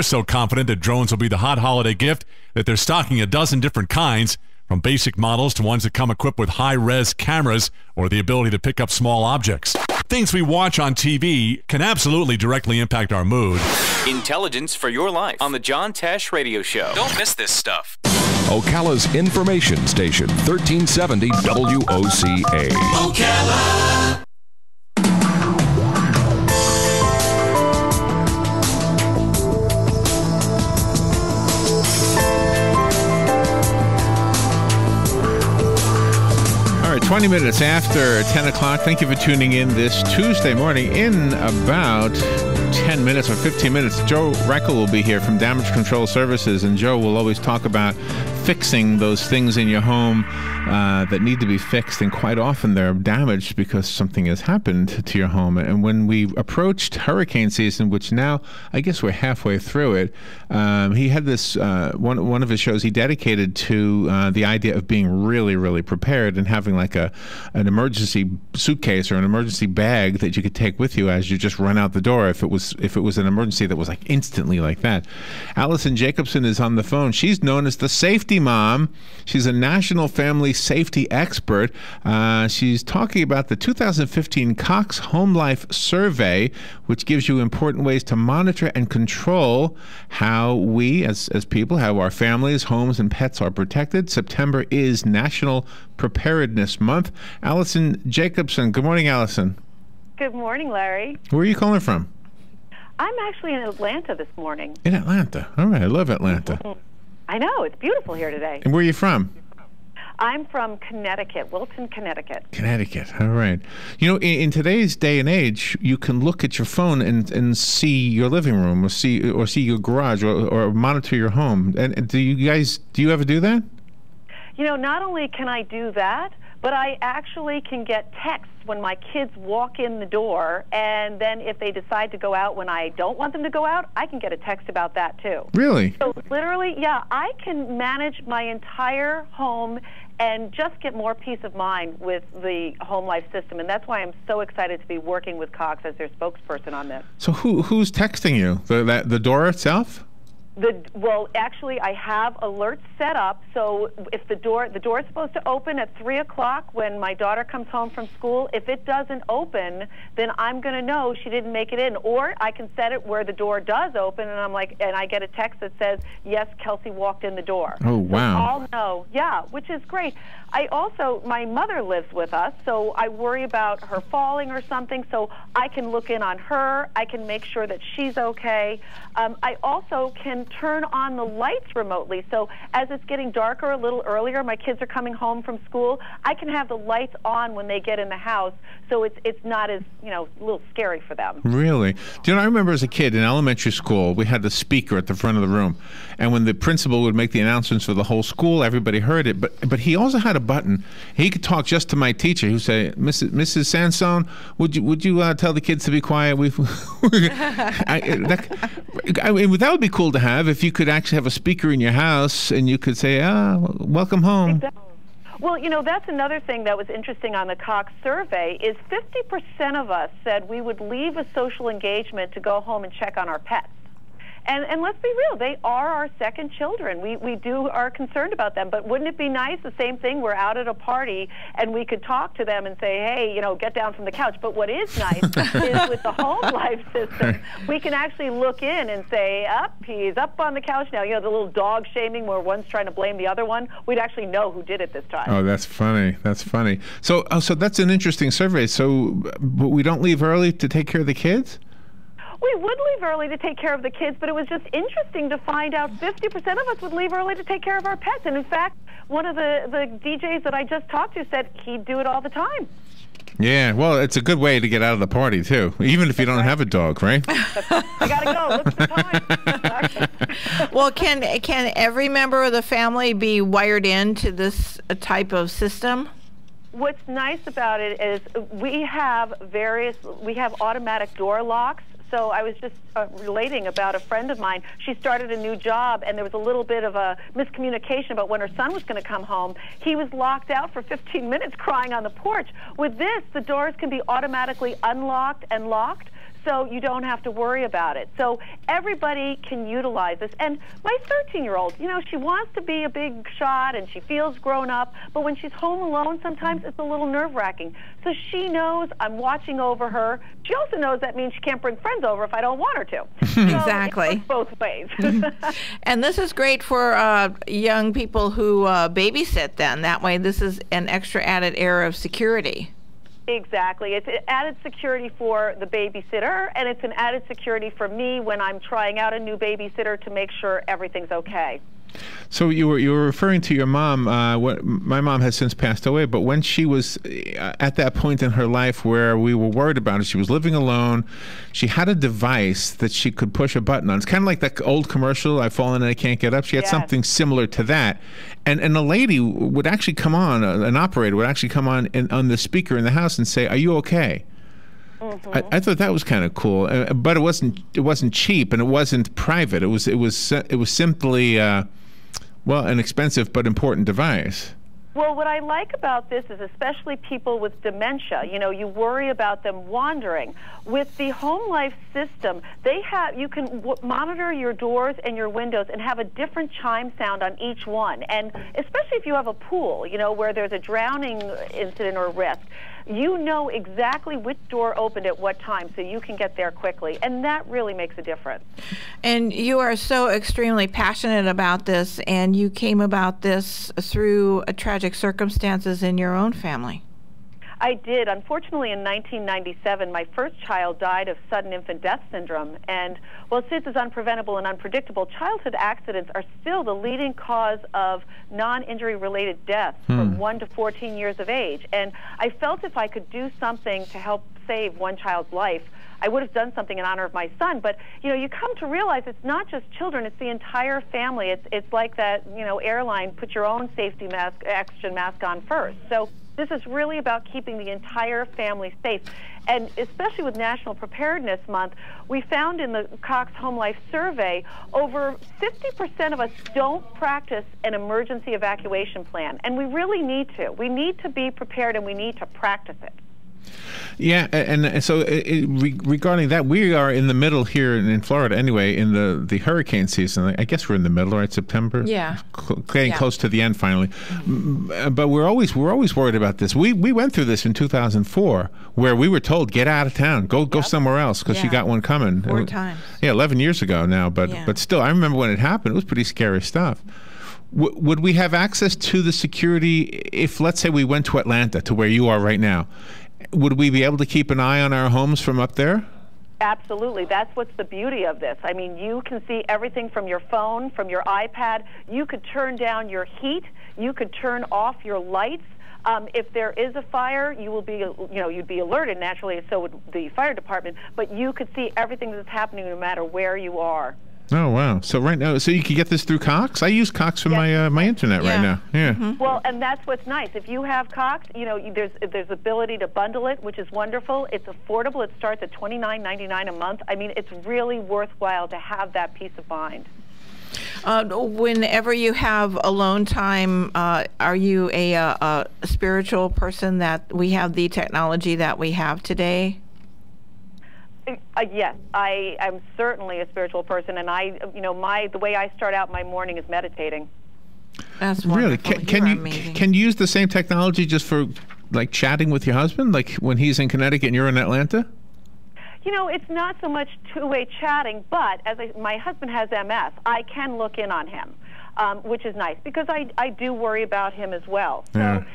so confident that drones will be the hot holiday gift that they're stocking a dozen different kinds, from basic models to ones that come equipped with high-res cameras or the ability to pick up small objects. Things we watch on TV can absolutely directly impact our mood. Intelligence for your life on the John Tesh Radio Show. Don't miss this stuff. Ocala's information station, 1370 WOCA. Ocala. All right, 20 minutes after 10 o'clock. Thank you for tuning in this Tuesday morning. In about 10 minutes or 15 minutes, Joe Reckel will be here from Damage Control Services, and Joe will always talk about fixing those things in your home that need to be fixed, and quite often they're damaged because something has happened to your home. And when we approached hurricane season, which now I guess we're halfway through it, he had this one of his shows he dedicated to the idea of being really, really prepared and having like an emergency suitcase or an emergency bag that you could take with you as you just run out the door if it was an emergency that was like instantly like that. Alison Jacobson is on the phone. She's known as the Safety Mom. She's a national family safety expert. She's talking about the 2015 Cox Home Life Survey, which gives you important ways to monitor and control how we, as people, how our families, homes, and pets are protected. September is National Preparedness Month. Alison Jacobson. Good morning, Alison. Good morning, Larry. Where are you calling from? I'm actually in Atlanta this morning. In Atlanta. All right. I love Atlanta. I know. It's beautiful here today. And where are you from? I'm from Connecticut, Wilton, Connecticut. Connecticut. All right. You know, in today's day and age, you can look at your phone and see your living room or see your garage or monitor your home. And do you ever do that? You know, not only can I do that, but I actually can get texts when my kids walk in the door, and then if they decide to go out when I don't want them to go out, I can get a text about that too. Really? So literally, yeah, I can manage my entire home and just get more peace of mind with the home life system, and that's why I'm so excited to be working with Cox as their spokesperson on this. So who's texting you? The door itself? Well, actually, I have alerts set up, so if the door is supposed to open at 3 o'clock when my daughter comes home from school. If it doesn't open, then I'm going to know she didn't make it in. Or I can set it where the door does open, and I get a text that says, yes, Kelsey walked in the door. Oh, wow. So I'll know, yeah, which is great. My mother lives with us, so I worry about her falling or something, so I can look in on her. I can make sure that she's okay. I also can turn on the lights remotely, so as it's getting darker a little earlier, my kids are coming home from school, I can have the lights on when they get in the house, so it's not as, a little scary for them. Really? Do you know, I remember as a kid in elementary school, we had the speaker at the front of the room, and when the principal would make the announcements for the whole school, everybody heard it, but he also had a button. He could talk just to my teacher. He would say, Mrs. Sansone, would you tell the kids to be quiet? That would be cool to have if you could actually have a speaker in your house and you could say, welcome home. Exactly. Well, that's another thing that was interesting on the Cox survey is 50% of us said we would leave a social engagement to go home and check on our pets. And let's be real, they are our second children. We are concerned about them, but wouldn't it be nice, the same thing, we're out at a party and we could talk to them and say, hey, get down from the couch. But what is nice is with the home life system, we can actually look in and say, he's up on the couch now. The little dog shaming where one's trying to blame the other one, we'd actually know who did it this time. Oh, that's funny. That's funny. So that's an interesting survey. So we don't leave early to take care of the kids? We would leave early to take care of the kids, but it was just interesting to find out 50% of us would leave early to take care of our pets. And in fact, one of the DJs that I just talked to said he'd do it all the time. Yeah, well, it's a good way to get out of the party, too, even if you don't have a dog, right? I got to go. Look at the time. Well, can every member of the family be wired into this type of system? What's nice about it is we have automatic door locks. So I was just relating about a friend of mine. She started a new job, and there was a little bit of a miscommunication about when her son was going to come home. He was locked out for 15 minutes crying on the porch. With this, the doors can be automatically unlocked and locked. so you don't have to worry about it. So everybody can utilize this. And my 13-year-old, she wants to be a big shot and she feels grown up, but when she's home alone, sometimes it's a little nerve-wracking. So she knows I'm watching over her. She also knows that means she can't bring friends over if I don't want her to. Exactly. So it works both ways. And this is great for young people who babysit then. That way this is an extra added air of security. Exactly. It's added security for the babysitter, and it's an added security for me when I'm trying out a new babysitter to make sure everything's okay. So you were referring to your mom. My mom has since passed away, but when she was at that point in her life where we were worried about her, she was living alone. She had a device that she could push a button on. It's kind of like that old commercial, "I've fallen and I can't get up." She had something similar to that, and a lady would actually come on, an operator would actually come on the speaker in the house and say, "Are you okay?" I thought that was kind of cool, but it wasn't cheap and it wasn't private. It was simply an expensive but important device. Well, what I like about this is especially people with dementia. You worry about them wandering. With the Home Life system, you can monitor your doors and your windows and have a different chime sound on each one. And especially if you have a pool, where there's a drowning incident or risk, you know exactly which door opened at what time, so you can get there quickly. And that really makes a difference. And you are so extremely passionate about this, and you came about this through tragic circumstances in your own family. I did. Unfortunately, in 1997, my first child died of sudden infant death syndrome. And while SIDS is unpreventable and unpredictable, childhood accidents are still the leading cause of non-injury related deaths from 1 to 14 years of age. And I felt if I could do something to help save one child's life, I would have done something in honor of my son. But, you come to realize it's not just children, it's the entire family. It's like that, airline, put your own safety mask, oxygen mask on first. So this is really about keeping the entire family safe. And especially with National Preparedness Month, we found in the Cox Home Life Survey, over 50% of us don't practice an emergency evacuation plan. And we really need to. We need to be prepared and we need to practice it. Yeah, and so regarding that, we are in the middle here in Florida anyway, in the hurricane season. I guess we're in the middle, right? September? Yeah. Getting close to the end finally. But we're always worried about this. We went through this in 2004 where we were told, get out of town, go somewhere else because you got one coming. 4 times. Yeah, 11 years ago now, but still, I remember when it happened. It was pretty scary stuff. Would we have access to the security if, let's say, we went to Atlanta, to where you are right now? Would we be able to keep an eye on our homes from up there? Absolutely. That's what's the beauty of this. I mean, you can see everything from your phone, from your iPad. You could turn down your heat. You could turn off your lights. If there is a fire, you will be, you'd be alerted naturally, and so would the fire department. But you could see everything that's happening no matter where you are. Oh, wow. So right now, so you can get this through Cox? I use Cox for my internet right now. Yeah. Well, and that's what's nice. If you have Cox, there's ability to bundle it, which is wonderful. It's affordable. It starts at $29.99 a month. I mean, it's really worthwhile to have that peace of mind. Whenever you have alone time, are you a spiritual person that we have the technology that we have today? Yes, I am certainly a spiritual person, and the way I start out my morning is meditating. That's wonderful. Really? Can you use the same technology just for like chatting with your husband, like when he's in Connecticut and you're in Atlanta? It's not so much two-way chatting, but my husband has MS, I can look in on him, which is nice because I do worry about him as well. So.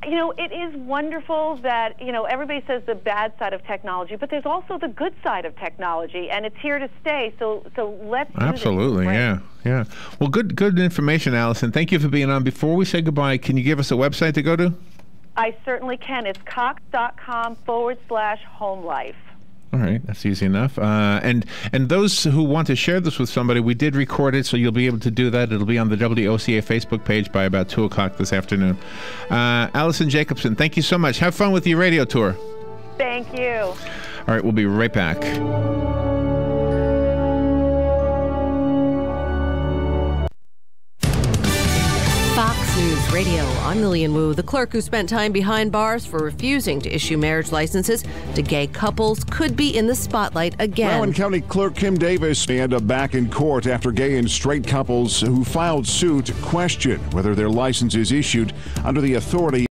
It is wonderful that, everybody says the bad side of technology, but there's also the good side of technology, and it's here to stay, so let's use it. Absolutely, yeah. Well, good information, Alison. Thank you for being on. Before we say goodbye, can you give us a website to go to? I certainly can. It's cox.com/homelife. All right, that's easy enough. And those who want to share this with somebody, we did record it, so you'll be able to do that. It'll be on the WOCA Facebook page by about 2 o'clock this afternoon. Alison Jacobson, thank you so much. Have fun with your radio tour. Thank you. All right, we'll be right back. Fox News Radio. I'm Lillian Wu. The clerk who spent time behind bars for refusing to issue marriage licenses to gay couples could be in the spotlight again. Rowan County Clerk Kim Davis may end up back in court after gay and straight couples who filed suit question whether their license is issued under the authority